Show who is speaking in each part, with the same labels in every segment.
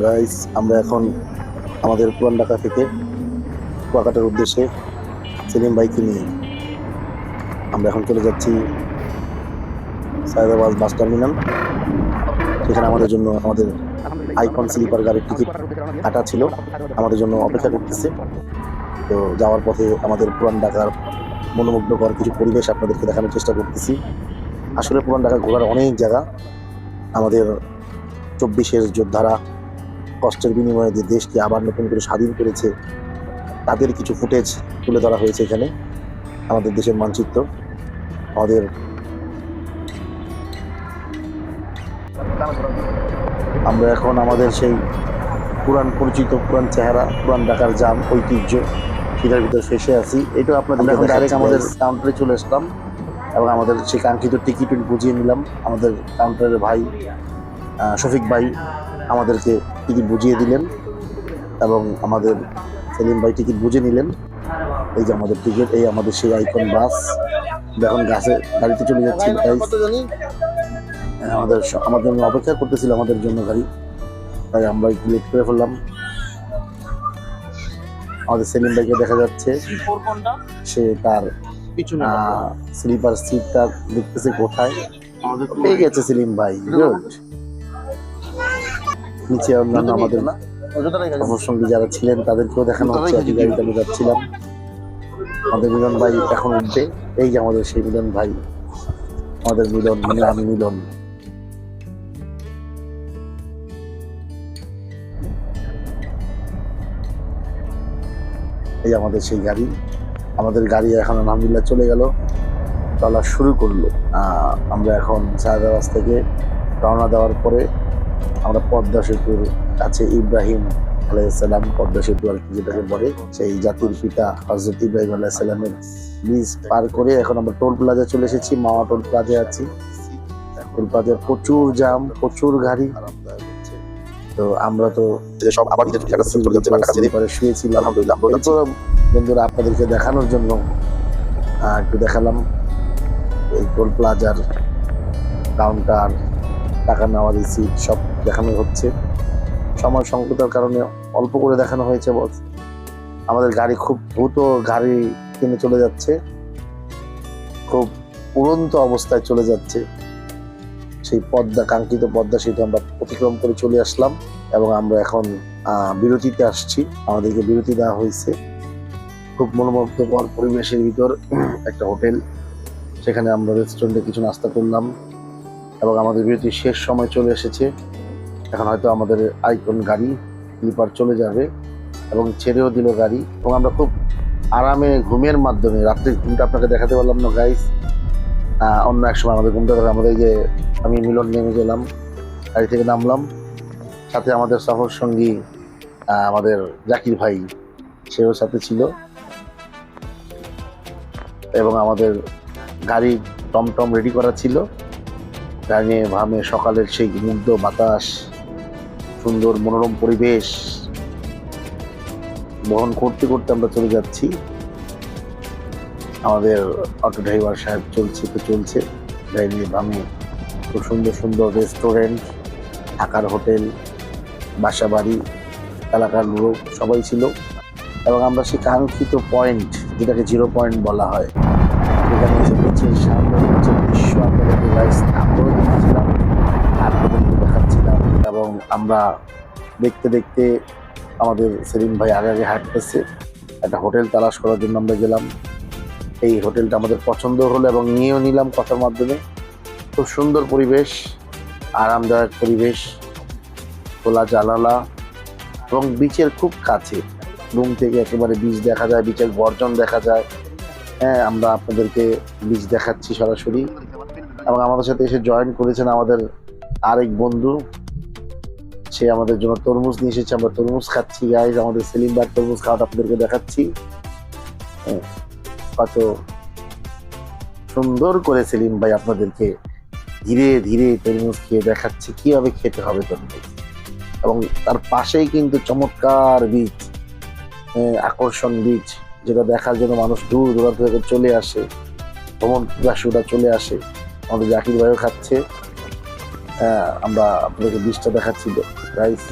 Speaker 1: Guys, আমরা এখন আমাদের পুরান ঢাকা থেকে কুয়াকাটার উদ্দেশ্যে সেলিম বাইককে নিয়ে আমরা এখন চলে যাচ্ছি সায়দাবাদ বাস টার্মিনাল। সেখানে আমাদের জন্য আমাদের আইকন স্লিপার গাড়ির টিকিট কাটা ছিল, আমাদের জন্য অপেক্ষা করতেছে। তো যাওয়ার পথে আমাদের পুরান ঢাকার মনোমুগ্ধকর কিছু পরিবেশ আপনাদেরকে দেখানোর চেষ্টা করতেছি। আসলে পুরান ঢাকা ঘোরার অনেক জায়গা। আমাদের 24-এর যোদ্ধারা কষ্টের বিনিময়ে যে দেশকে আবার নতুন করে স্বাধীন করেছে, তাদের কিছু ফুটেজ তুলে ধরা হয়েছে এখানে। আমাদের দেশের মানচিত্র, আমাদের আমরা এখন আমাদের সেই পুরান পরিচিত পুরান চেহারা, পুরান ঢাকার জাম ঐতিহ্য, সেটার ভিতরে ফেসে আছি। এটাও আপনাদের এখন ডাইরেক্ট আমাদের কাউন্টারে চলে আসলাম এবং আমাদের সেই কাঙ্ক্ষিত টিকিট বুঝিয়ে নিলাম। আমাদের কাউন্টারের ভাই শফিক ভাই আমাদেরকে টিকিট বুঝিয়ে দিলেন এবং আমাদের সেলিম ভাই টিকিট বুঝে নিলেন। এই যে আমাদের টিকিট, এই আমাদের সেই আইকন বাস। এখন গাড়িতে চলে যাচ্ছি। আমার জন্য অপেক্ষা করতেছিল আমাদের জন্য গাড়ি, তাই আমরা একটু লেট করে ফেললাম। আমাদের সেলিম ভাইকে দেখা যাচ্ছে, সে তার স্লিপার সিটটা দেখতেছে কোথায়। পেয়ে গেছে সেলিম ভাই, গুড। নিচে অন্যান্য আমাদের সঙ্গী যারা ছিলেন তাদেরকেও দেখানো হচ্ছে। একই গাড়িতে আমি যাচ্ছিলাম। আমাদের মিলন ভাই এখন উঠবে। এই যে আমাদের সেই মিলন ভাই, আমাদের মিলন মানে আমি মিলন। এই আমাদের সেই গাড়ি, আমাদের গাড়ি এখন আলহামদুলিল্লাহ চলে গেল, চলা শুরু করলো। আমরা এখন সায়দাবাদ থেকে রওনা দেওয়ার পরে আমরা পদ্মা সেতুর কাছে ইব্রাহিম আলাইসাল্লাম, পদ্মা সেতু আর কি যেটাকে বলে, সেই জাতির পিতা হযরত ইব্রাহিম আলাইসাল্লামের ব্রিজ পার করে এখন আমরা টোল প্লাজা চলে এসেছি। মাওয়া টোল প্লাজায় আছি। টোল প্লাজায় প্রচুর জাম, প্রচুর গাড়ি। তো আমরা তো সব আবার শুয়েছিলাম। আলহামদুলিল্লাহ বন্ধুরা, আপনাদেরকে দেখানোর জন্য একটু দেখালাম এই টোল প্লাজার কাউন্টার, টাকা নেওয়ার রিসিট সব দেখানো হচ্ছে। সময় সংকটের কারণে অল্প করে দেখানো হয়েছে। আমাদের গাড়ি খুব দ্রুত গাড়ি কিনে চলে যাচ্ছে, খুব উড়ন্ত অবস্থায় চলে যাচ্ছে। সেই কাঙ্ক্ষিত পদ্মা সেতু আমরা অতিক্রম করে চলে আসলাম এবং আমরা এখন বিরতিতে আসছি। আমাদেরকে বিরতি দেওয়া হয়েছে খুব মনোমুগ্ধকর পরিবেশের ভিতর একটা হোটেল। সেখানে আমরা রেস্টুরেন্টে কিছু নাস্তা করলাম এবং আমাদের বিরতির শেষ সময় চলে এসেছে। এখন হয়তো আমাদের আইকন গাড়ি স্লিপার চলে যাবে এবং ছেড়েও দিল গাড়ি এবং আমরা খুব আরামে ঘুমের মাধ্যমে রাত্রির ঘুমটা আপনাকে দেখাতে পারলাম না গাইস। অন্য এক সময় আমাদের ঘুমটা ধরে আমাদের যে আমি মিলন নেমে গেলাম, গাড়ি থেকে নামলাম। সাথে আমাদের সফর সঙ্গী আমাদের জাকির ভাই, সেও সাথে ছিল এবং আমাদের গাড়ি টমটম রেডি করা ছিল। গাড়ি ভামে সকালের সেই মুগ্ধ বাতাস, সুন্দর মনোরম পরিবেশ বহন করতে করতে আমরা চলে যাচ্ছি। আমাদের অটো ড্রাইভার সাহেব চলছে গাড়ি নিয়ে ভামে। খুব সুন্দর সুন্দর রেস্টুরেন্ট, থাকার হোটেল, বাসা বাড়ি, এলাকার লোক সবাই ছিল এবং আমরা সেই কাঙ্ক্ষিত পয়েন্ট, যেটাকে 0 পয়েন্ট বলা হয়, সেখানে এসে বিচের সামনে দৃশ্য আপনাদেরকে দেখাচ্ছিলাম, আপনাদেরকে দেখাচ্ছিলাম এবং আমরা দেখতে দেখতে আমাদের সেলিম ভাই আগে আগে হাঁটতেছে। একটা হোটেল তালাশ করার জন্য আমরা গেলাম। এই হোটেলটা আমাদের পছন্দ হলো এবং নিয়েও নিলাম কথার মাধ্যমে। খুব সুন্দর পরিবেশ, আরামদায়ক পরিবেশ, খোলা জানালা এবং বিচের খুব কাছে। রুম থেকে একেবারে বিচ দেখা যায়, বিচের গর্জন দেখা যায়। হ্যাঁ, আমরা আপনাদেরকে বিচ দেখাচ্ছি সরাসরি এবং আমাদের সাথে এসে জয়েন করেছেন আমাদের আরেক বন্ধু। সে আমাদের জন্য তরমুজ নিয়ে এসেছে, আমরা তরমুজ খাচ্ছি গাইজ। আমাদের সেলিম ভাই তরমুজ খাওয়াটা আপনাদেরকে দেখাচ্ছি। কত সুন্দর করে সেলিম ভাই আপনাদেরকে ধীরে ধীরে তরমুজ খেয়ে দেখাচ্ছে কিভাবে খেতে হবে তরমুজ। এবং তার পাশেই কিন্তু চমৎকার বিচ, আকর্ষণ বিচ, যেটা দেখার জন্য মানুষ দূর দূরান্ত থেকে চলে আসে, ভ্রমণ পিপাসুরা চলে আসে। আমাদের জাকির ভাইও খাচ্ছে। আমরা আপনাদেরকে বিচটা দেখাচ্ছি গাইস।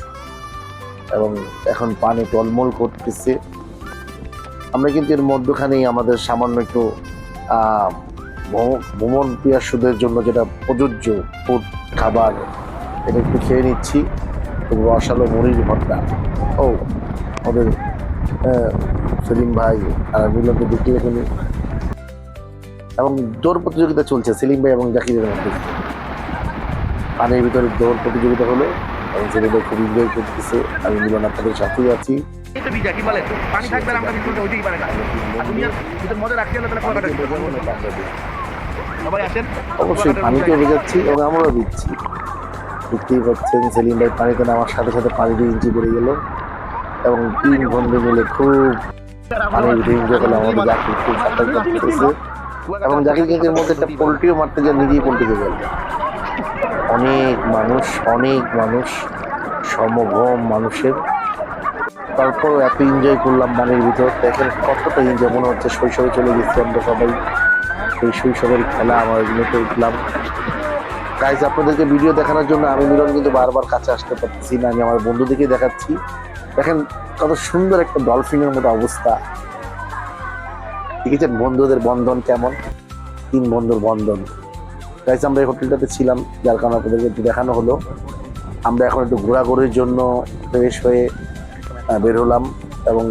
Speaker 1: এবং এখন পানি টলমল করতেছে। আমরা কিন্তু এর মধ্যখানেই আমাদের সামান্য একটু ভ্রমণ পিয়াসুদের জন্য যেটা প্রযোজ্য ফুড খাবার এটা একটু খেয়ে নিচ্ছি। রসালো মুড়ির ভর্তা। ও ওদের সেলিম ভাই আর মিলনকে দেখলে এখানে, এবং দৌড় প্রতিযোগিতা চলছে সেলিম ভাই এবং জাকিরের মধ্যে। পানির ভিতরে দৌড় প্রতিযোগিতা হলো এবং সেলিম ভাই খুব এনজয় করতেছে। আমি মিলন আপনাদের সাথেই আছি। অবশ্যই পানিতেও ভেজাচ্ছি এবং আমরাও দিচ্ছি। দেখতেই পাচ্ছেন সেলিম ভাই পানিতে নামার সাথে সাথে পানি দিয়ে ইঞ্চি পড়ে গেল এবং 3 বন্ধু মিলে খুব পানির ভিতরে এনজয় করলাম। আমাদের জাকির খুব সাঁতার কাটতেছে এবং জাকির কিন্তু এর মধ্যে একটা পোল্ট্রিও মারতে গিয়ে নিজেই পোল্ট্রি খেয়ে গেল। অনেক মানুষ সমগম মানুষের, তারপর এত এনজয় করলাম পানির ভিতর। দেখেন কতটা এনজয়, মনে হচ্ছে শৈশবে চলে গেছি আমরা সবাই। সেই শৈশবের খেলা আমার এগুলোতে উঠলাম। গাইজ, আপনাদেরকে ভিডিও দেখানোর জন্য আমি মিলন কিন্তু বারবার কাছে আসতে পারতেছি না। আমি আমার বন্ধুদেরকে দেখাচ্ছি। দেখেন কত সুন্দর একটা ডলফিনের মতো অবস্থা। দেখেছেন বন্ধুদের বন্ধন কেমন, 3 বন্ধুর বন্ধন। গাইজ, আমরা এই হোটেলটাতে ছিলাম, যার কারণে আপনাদেরকে একটু দেখানো হলো। আমরা এখন একটু ঘোরাঘুরির জন্য ফ্রেশ হয়ে বের হলাম এবং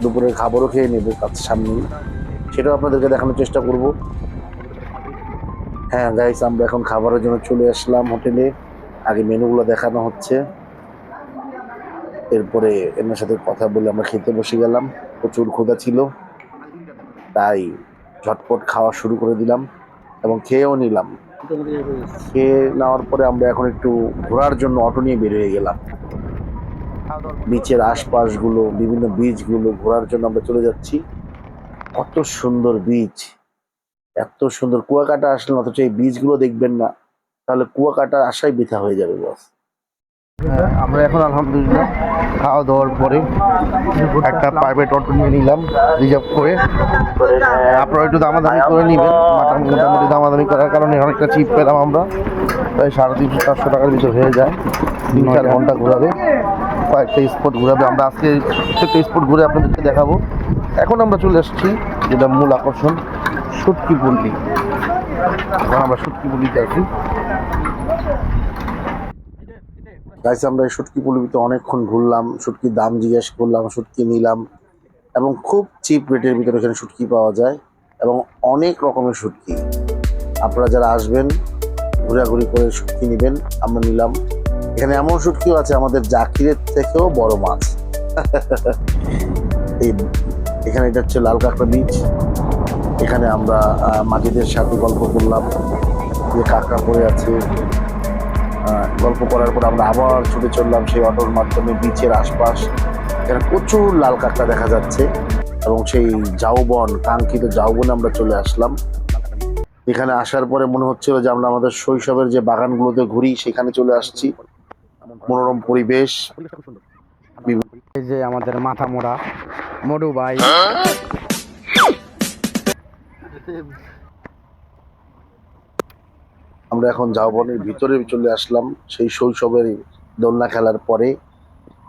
Speaker 1: দুপুরের খাবারও খেয়ে নেবো কাছে সামনেই, সেটাও আপনাদেরকে দেখানোর চেষ্টা করব। হ্যাঁ গাইস, আমরা এখন খাবারের জন্য চলে আসলাম হোটেলে। আগে মেনুগুলো দেখানো হচ্ছে, এরপরে এনার সাথে কথা বলে আমরা খেতে বসে গেলাম। প্রচুর ক্ষুধা ছিল, তাই ঝটপট খাওয়া শুরু করে দিলাম এবং খেয়েও নিলাম। খেয়ে নেওয়ার পরে আমরা এখন একটু ঘোরার জন্য অটো নিয়ে বের হয়ে গেলাম। বিচের আশপাশগুলো, বিভিন্ন বিচগুলো ঘোরার জন্য আমরা চলে যাচ্ছি। কত সুন্দর বিচ, এত সুন্দর। কুয়াকাটা আসলেন অথচ এই বিচগুলো দেখবেন না, তাহলে কুয়াকাটা আসাই বৃথা হয়ে যাবে বস। আমরা এখন আলহামদুলিল্লাহ খাওয়া দাওয়ার পরে একটা প্রাইভেট অটো নিয়ে নিলাম রিজার্ভ করে। আপনারা একটু দামাদামি করে নেবেন, মোটামুটি দামাদামি করার কারণে অনেকটা চিপ পেলাম আমরা। প্রায় 350-400 টাকার ভিতর হয়ে যায়। 3-4 ঘন্টা ঘোরাবে, কয়েকটা স্পট ঘোরাবে। আমরা আজকে প্রত্যেকটা স্পট ঘুরে আপনাদেরকে দেখাবো। এখন আমরা চলে এসেছি যেটা মূল আকর্ষণ, শুটকি পল্লী। এখন আমরা শুটকি পল্লীতে আছি। গাইস, আমরা এই শুটকি পল্লীতে অনেকক্ষণ ঘুরলাম, শুটকির দাম জিজ্ঞেস করলাম, শুটকি নিলাম এবং খুব চিপ রেটের ভিতরে এখানে শুটকি পাওয়া যায় এবং অনেক রকমের শুটকি। আপনারা যারা আসবেন ঘোরাঘুরি করে শুটকি নেবেন, আমরা নিলাম। এখানে এমন শুটকিও আছে আমাদের জাকিরের থেকেও বড় মাছ। এখানে এটা হচ্ছে লাল কাঁকড়া বিচ। এখানে আমরা মাঝিদের সাথে গল্প করলাম, যে কাঁকড়া পড়ে আছে। গল্প করার পর আমরা আবার ছুটে চললাম সেই অটোর মাধ্যমে বিচের আশপাশ। এখানে প্রচুর লাল কাঁকড়া দেখা যাচ্ছে এবং সেই ঝাউবন, কাঙ্ক্ষিত ঝাউবনে আমরা চলে আসলাম। এখানে আসার পরে মনে হচ্ছিল যে আমরা আমাদের শৈশবের যে বাগানগুলোতে ঘুরি সেখানে চলে আসছি। মনোরম পরিবেশ।
Speaker 2: এই যে আমাদের মাথা মোড়া মডু ভাই,
Speaker 1: আমরা এখন ঝাউবনের ভিতরে চলে আসলাম। সেই শৈশবের দোলনা খেলার পরে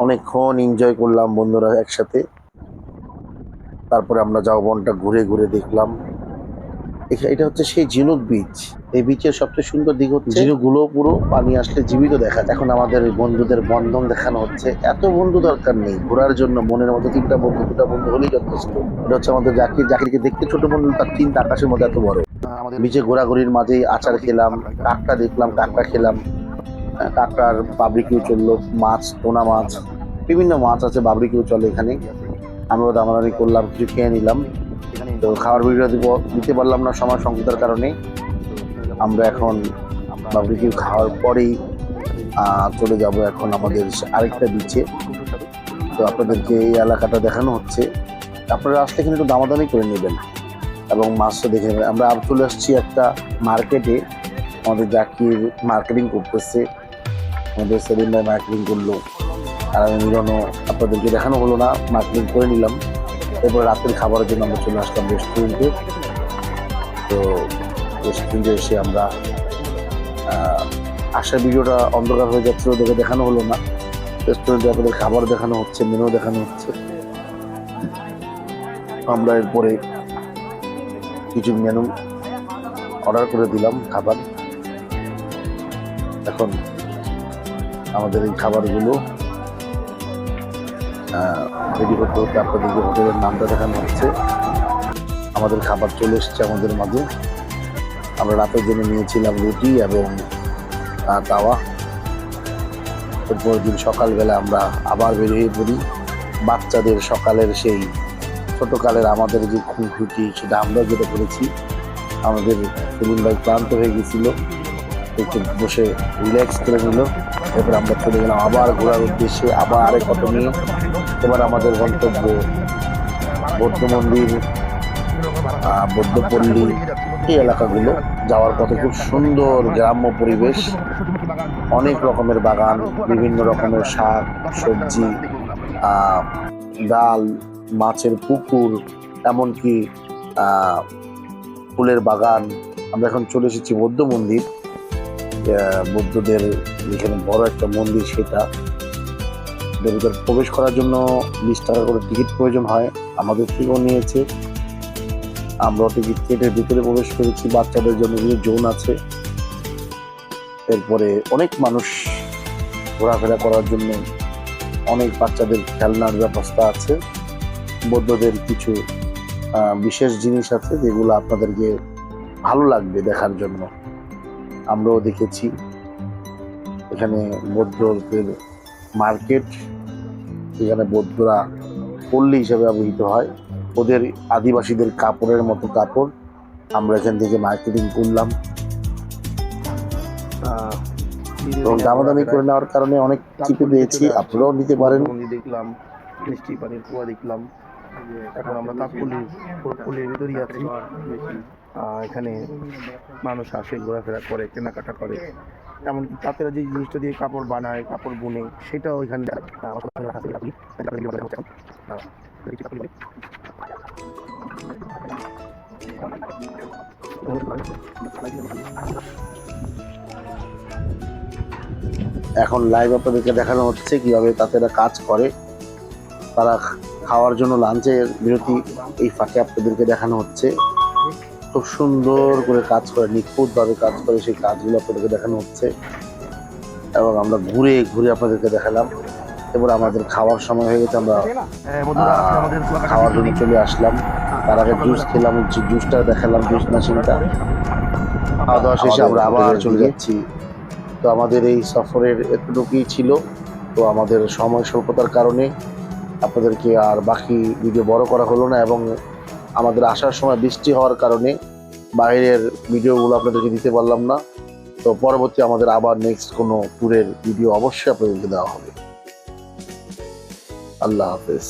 Speaker 1: অনেকক্ষণ এনজয় করলাম বন্ধুরা একসাথে। তারপরে আমরা ঝাউবনটা ঘুরে ঘুরে দেখলাম। এটা হচ্ছে সেই ঝিনুক বিচ। এই বিচের সবচেয়ে সুন্দর দিক হচ্ছে ঝিনুকগুলো পুরো পানি আসলে জীবিত দেখা যায়। এখন আমাদের বন্ধুদের বন্ধন দেখানো হচ্ছে। এত বন্ধু দরকার নেই ঘোরার জন্য, মনের মতো 3টা বন্ধু 2টা বন্ধু হলেই যথেষ্ট। এটা হচ্ছে আমাদের জাকিরকে দেখতে ছোট বন্ধু, তার চিন্তা আকাশের মধ্যে এত বড়। আমাদের বিচে ঘোরাঘুরির মাঝেই আচার খেলাম, কাঁকড়া দেখলাম, কাঁকড়া খেলাম। কাঁকড়ার বাবরিকিউ চললো, মাছ, পোনা মাছ, বিভিন্ন মাছ আছে, বাবরিকিউ চলে এখানে। আমরাও দামাদামি করলাম, কিছু খেয়ে নিলাম। তো খাওয়ার ভিডিও দিতে পারলাম না সময় সংকটের কারণে। আমরা এখন বারবিকিউ খাওয়ার পরেই চলে যাব এখন আমাদের আরেকটা বিচে। তো আপনাদেরকে এই এলাকাটা দেখানো হচ্ছে, আপনারা আসলে এখানে একটু দামাদামি করে নেবেন এবং মাছটা দেখে নেবেন। আমরা চলে আসছি একটা মার্কেটে, আমাদের জাকির মার্কেটিং করতেছে, আমাদের সেলিম ভাই মার্কেটিং করলো আর আমি মিলনও, আপনাদেরকে দেখানো হলো না, মার্কেটিং করে নিলাম। এরপর রাতের খাবারের জন্য আমরা চলে আসলাম রেস্টুরেন্টে। তো রেস্টুরেন্টে এসে আমরা আসার ভিডিওটা অন্ধকার হয়ে যাচ্ছিল দেখে দেখানো হলো না। তো রেস্টুরেন্টে আপনাদের খাবার দেখানো হচ্ছে, মেনু দেখানো হচ্ছে। আমরা এরপরে কিছু মেনু অর্ডার করে দিলাম খাবার। এখন আমাদের এই খাবারগুলো রেডি করতে হতে আপনাদেরকে হোটেলের নামটা দেখানো হচ্ছে। আমাদের খাবার চলে এসছে আমাদের মাঝে। আমরা রাতের জন্য নিয়েছিলাম রুটি এবং তাওয়া। এরপর দিন সকালবেলা আমরা আবার বেরিয়ে পড়ি। বাচ্চাদের সকালের সেই ছোটকালের আমাদের যে খুঁটি সেটা আমরা যেটা করেছি। আমাদের সেদিন ভাই ক্লান্ত হয়ে গেছিল, একটু বসে রিল্যাক্স করে নিল। এরপর আমরা চলে গেলাম আবার ঘোরার উদ্দেশ্যে, আবার আরেক অটো নিয়ে। এবার আমাদের গন্তব্য বৌদ্ধ মন্দির, বৌদ্ধপল্লী, এই এলাকাগুলো। যাওয়ার পথে খুব সুন্দর গ্রাম্য পরিবেশ, অনেক রকমের বাগান, বিভিন্ন রকমের শাক সবজি, ডাল, মাছের পুকুর, এমনকি ফুলের বাগান। আমরা এখন চলে এসেছি বৌদ্ধ মন্দির, বৌদ্ধদের এখানে বড় একটা মন্দির। সেটা ভিতরে প্রবেশ করার জন্য 20 টাকা করে টিকিট প্রয়োজন হয়, আমাদের থেকেও নিয়েছে। আমরা টিকিট কেটে ভিতরে প্রবেশ করেছি। বাচ্চাদের জন্য জোন আছে। এরপরে অনেক মানুষ ঘোরাফেরা করার জন্য অনেক বাচ্চাদের খেলনার ব্যবস্থা আছে। বৌদ্ধদের কিছু বিশেষ জিনিস আছে যেগুলো আপনাদেরকে ভালো লাগবে দেখার জন্য। আমরাও দেখেছি। এখানে বৌদ্ধদের মার্কেট, এখানে বৌদ্ধরা পল্লী হিসেবে ব্যবহৃত হয়। ওদের আদিবাসীদের কাপড়ের মতো কাপড় আমরা এখান থেকে মার্কেটিং করলাম এবং দামাদামি করে নেওয়ার কারণে অনেক চিপে পেয়েছি। আপনারাও নিতে পারেন।
Speaker 3: দেখলাম মিষ্টি পানির কুয়া দেখলাম। এখন আমরা তাৎপল্যের ভিতরেই আছি। এখানে মানুষ আসে, ঘোরাফেরা করে, কেনাকাটা করে। এমনকি তাঁতেরা যে জিনিসটা দিয়ে কাপড় বানায়, কাপড় বুনে, সেটাও এখানে
Speaker 1: এখন লাইভ আপনাদেরকে দেখানো হচ্ছে কিভাবে তাঁতেরা কাজ করে। তারা খাওয়ার জন্য লাঞ্চের বিরতি এই ফাঁকে আপনাদেরকে দেখানো হচ্ছে। খুব সুন্দর করে কাজ করে, নিখুঁতভাবে কাজ করে, সেই কাজগুলো আপনাদেরকে দেখানো হচ্ছে এবং আমরা ঘুরে ঘুরে আপনাদেরকে দেখালাম। এবার আমাদের খাওয়ার সময় হয়ে গেছে, আমরা খাওয়ার জন্য চলে আসলাম। তার আগে জুস খেলাম, জুসটা দেখালাম, জুস মেশিনটা। খাওয়া দাওয়া শেষে আমরা আবার চলে যাচ্ছি। তো আমাদের এই সফরের এতটুকুই ছিল। তো আমাদের সময় স্বল্পতার কারণে আপনাদেরকে আর বাকি ভিডিও বড় করা হলো না এবং আমাদের আসার সময় বৃষ্টি হওয়ার কারণে বাইরের ভিডিওগুলো আপনাদেরকে দিতে পারলাম না। তো পরবর্তী আমাদের আবার নেক্সট কোনো ট্যুরের ভিডিও অবশ্যই আপনাদেরকে দেওয়া হবে। আল্লাহ হাফেজ।